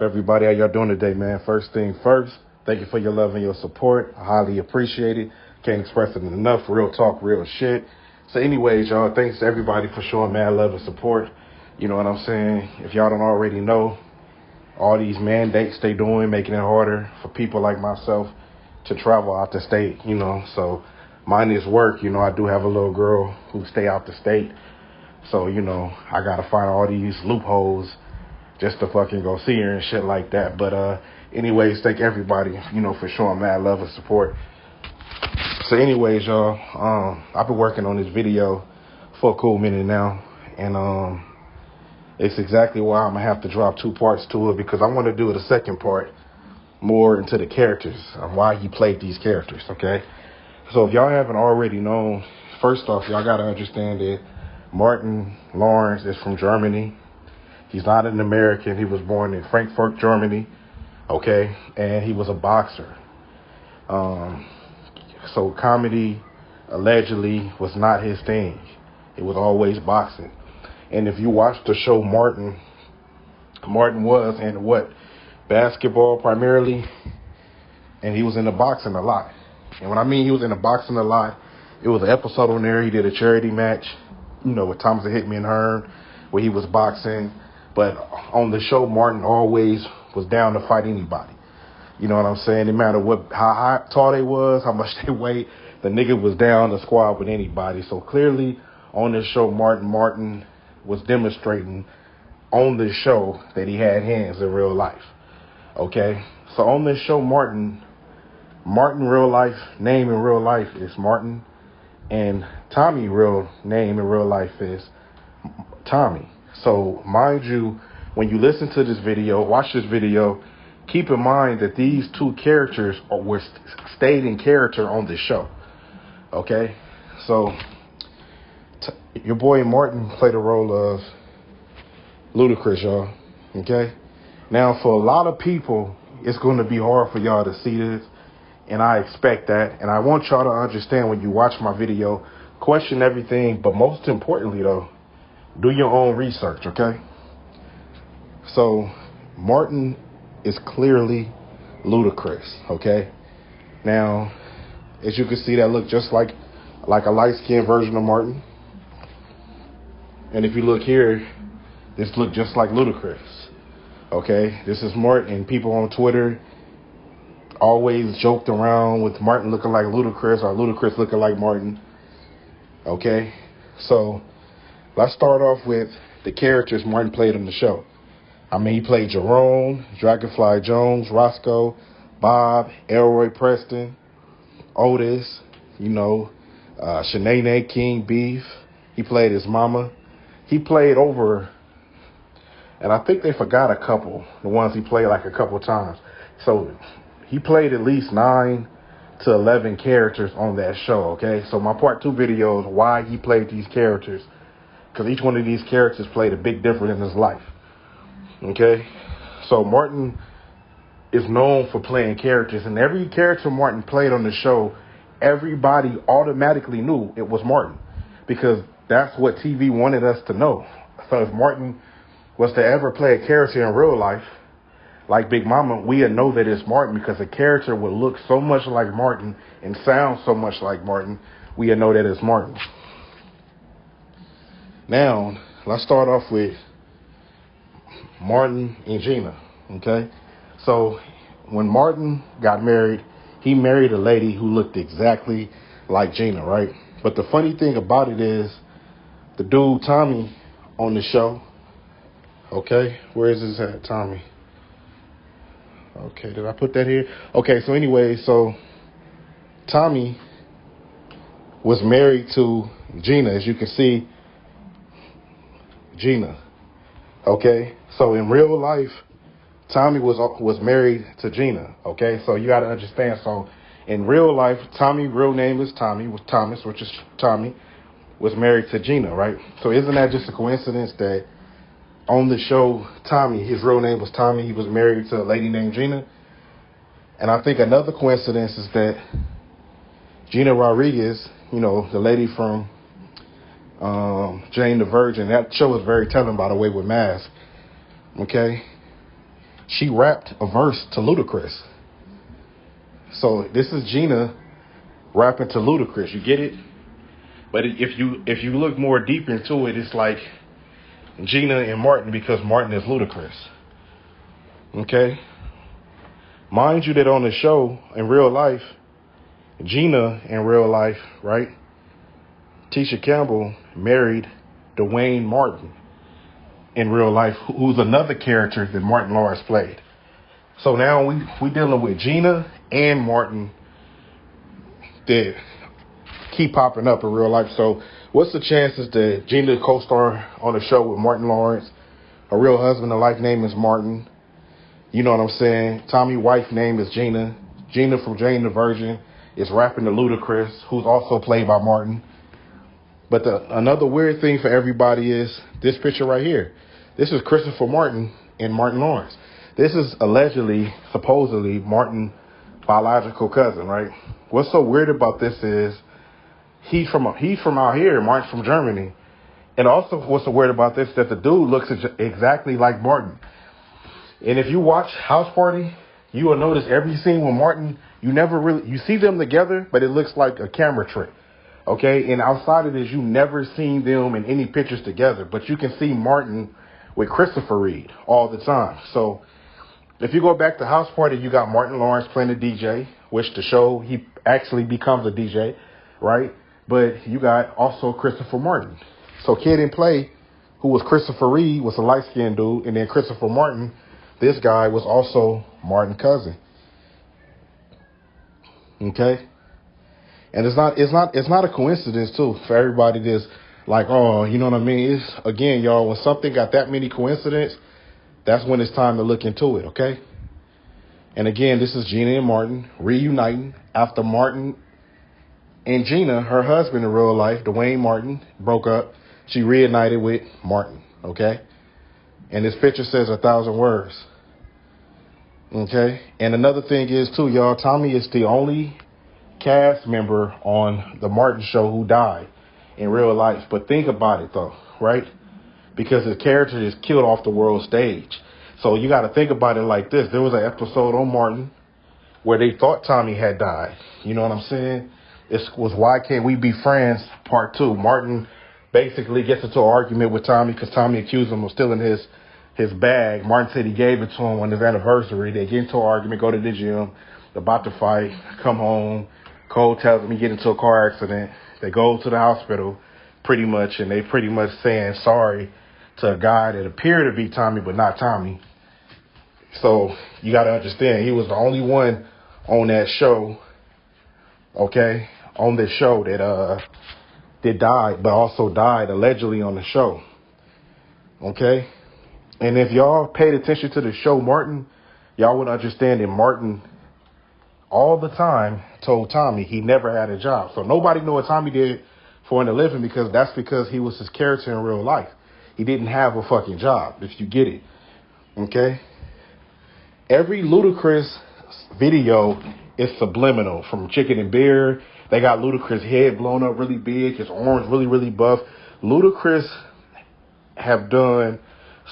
Everybody, how y'all doing today, man? First thing first, thank you for your love and your support. I highly appreciate it. Can't express it enough. Real talk, real shit. So anyways, y'all, thanks to everybody for showing mad love and support. You know what I'm saying? If y'all don't already know, all these mandates they doing, making it harder for people like myself to travel out the state, So mine is work. I do have a little girl who stay out the state. So, I got to find all these loopholes just to fucking go see her and shit like that. But anyways, thank everybody, for showing mad love and support. So anyways, y'all, I've been working on this video for a cool minute now. And it's exactly why I'm going to have to drop 2 parts to it, because I want to do the second part more into the characters and why he played these characters, okay? So if y'all haven't already known, first off, y'all got to understand that Martin Lawrence is from Germany. He's not an American. He was born in Frankfurt, Germany, okay? And he was a boxer. So comedy, allegedly, was not his thing. It was always boxing. And if you watch the show Martin was in basketball primarily, and he was into boxing a lot. And when I mean he was into boxing a lot, it was an episode on there. He did a charity match, with Thomas the Hitman Hearn, where he was boxing. But on the show, Martin always was down to fight anybody. You know what I'm saying? No matter how tall they was, how much they weighed, the nigga was down to squad with anybody. So clearly, on this show, Martin was demonstrating on this show that he had hands in real life. Okay? So on this show, Martin real life, name in real life is Martin. And Tommy real name in real life is Tommy. So mind you, when you listen to this video, watch this video, keep in mind that these 2 characters stayed in character on this show. Okay? So your boy Martin played the role of Ludacris, y'all. Okay? Now, for a lot of people, it's going to be hard for y'all to see this, and I expect that. And I want y'all to understand when you watch my video, question everything, but most importantly, though, do your own research, okay? So, Martin is clearly Ludacris, okay? Now, as you can see, that look just like a light-skinned version of Martin. And if you look here, this look just like Ludacris, okay? This is Martin. People on Twitter always joked around with Martin looking like Ludacris or Ludacris looking like Martin, okay? So, let's start off with the characters Martin played on the show. I mean, he played Jerome, Dragonfly Jones, Roscoe, Bob, Elroy Preston, Otis, Shanae King Beef. He played his mama. He played over, and I think they forgot a couple, the ones he played like a couple times. So he played at least 9 to 11 characters on that show, okay? So my part 2 video is why he played these characters, because each one of these characters played a big difference in his life. Okay? So Martin is known for playing characters, and every character Martin played on the show, everybody automatically knew it was Martin, because that's what TV wanted us to know. So if Martin was to ever play a character in real life, like Big Mama, we'd know that it's Martin, because the character would look so much like Martin and sound so much like Martin, we'd know that it's Martin. Now, let's start off with Martin and Gina, okay? So, when Martin got married, he married a lady who looked exactly like Gina, right? But the funny thing about it is, the dude, Tommy, on the show, okay? Where is this at, Tommy? Okay, did I put that here? Okay, so anyway, Tommy was married to Gina, as you can see, Gina. Okay, so in real life, Tommy was married to Gina. Okay, so you got to understand. So in real life, Tommy's real name is Tommy, with Thomas, which is Tommy, was married to Gina, right? So isn't that just a coincidence that on the show, Tommy, his real name was Tommy, he was married to a lady named Gina? And I think another coincidence is that Gina Rodriguez, the lady from Jane the Virgin. That show is very telling, by the way, with Mask. Okay? she rapped a verse to Ludacris. So this is Gina rapping to Ludacris. You get it? But if you look more deep into it, it's like Gina and Martin, because Martin is Ludacris. Okay? Mind you that on the show, in real life, Gina in real life, right? Tisha Campbell married Dwayne Martin in real life, who's another character that Martin Lawrence played. So now we dealing with Gina and Martin that keep popping up in real life. So what's the chances that Gina co-star on the show with Martin Lawrence? Her real husband in life name is Martin. You know what I'm saying? Tommy wife name is Gina. Gina from Jane the Virgin is rapping to Ludacris, who's also played by Martin. But another weird thing for everybody is this picture right here. This is Christopher Martin and Martin Lawrence. This is allegedly, supposedly, Martin's biological cousin, right? What's so weird about this is he's from out here, Martin's from Germany. And also what's so weird about this is that the dude looks exactly like Martin. And if you watch House Party, you will notice every scene with Martin, you see them together, but it looks like a camera trick. Okay, and outside of this, you never seen them in any pictures together, but you can see Martin with Christopher Reed all the time. So if you go back to House Party, you got Martin Lawrence playing the DJ, which the show, he actually becomes a DJ, right? But you got also Christopher Martin. So Kid and Play, who was Christopher Reed, was a light-skinned dude, and then Christopher Martin, this guy was also Martin's cousin. Okay? And it's not a coincidence too for everybody that's like, oh, you know what I mean? It's, again, y'all, when something got that many coincidences, that's when it's time to look into it, okay? And again, this is Gina and Martin reuniting after Martin and Gina, her husband in real life, Dwayne Martin, broke up. She reunited with Martin, okay? And this picture says 1,000 words, okay? And another thing is too, y'all, Tommy is the only cast member on the Martin show who died in real life. But think about it though, right? Because his character is killed off the world stage. So you got to think about it like this. There was an episode on Martin where they thought Tommy had died. You know what I'm saying? It was Why Can't We Be Friends Part 2. Martin basically gets into an argument with Tommy because Tommy accused him of stealing his bag. Martin said he gave it to him on his anniversary. They get into an argument, go to the gym, about to fight, come home. Cole tells him he get into a car accident. They go to the hospital pretty much, and they pretty much saying sorry to a guy that appeared to be Tommy, but not Tommy. So you got to understand, he was the only one on that show, okay, on this show that died, but also died allegedly on the show, okay? And if y'all paid attention to the show Martin, y'all would understand that Martin all the time told Tommy he never had a job. So nobody knew what Tommy did for a living because he was his character in real life. He didn't have a fucking job, if you get it. Okay? Every Ludacris video is subliminal. From Chicken and Beer, they got Ludacris' head blown up really big, his arms really, really buff. Ludacris have done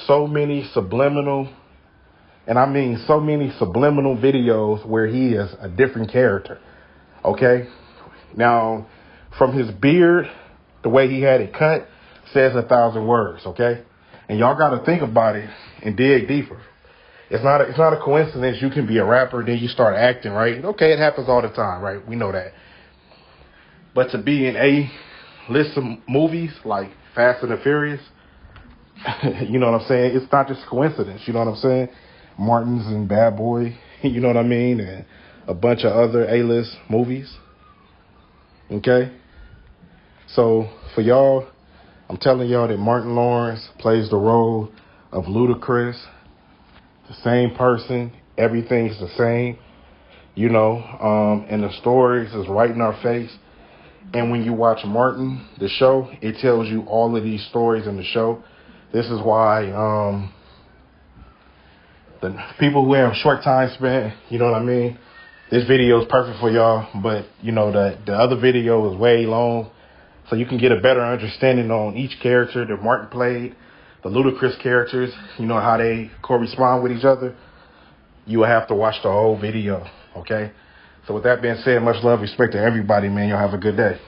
so many subliminal, and I mean so many subliminal videos where he is a different character. Okay? Now, from his beard, the way he had it cut, says 1,000 words, okay? And y'all got to think about it and dig deeper. It's not a coincidence you can be a rapper, then you start acting, right? Okay, it happens all the time, right? We know that. But to be in a list of movies like Fast and the Furious, you know what I'm saying? It's not just coincidence, you know what I'm saying? Martin's and Bad Boy, you know what I mean? And a bunch of other A-list movies. Okay? So, for y'all, I'm telling y'all that Martin Lawrence plays the role of Ludacris. The same person. Everything's the same. You know, and the stories is right in our face. And when you watch Martin, the show, it tells you all of these stories in the show. This is why the people who have short time span, you know what I mean? This video is perfect for y'all, but, you know, the other video is way long. So you can get a better understanding on each character that Martin played, the Ludacris characters, you know, how they correspond with each other. you will have to watch the whole video, okay? So with that being said, much love, respect to everybody, man. Y'all have a good day.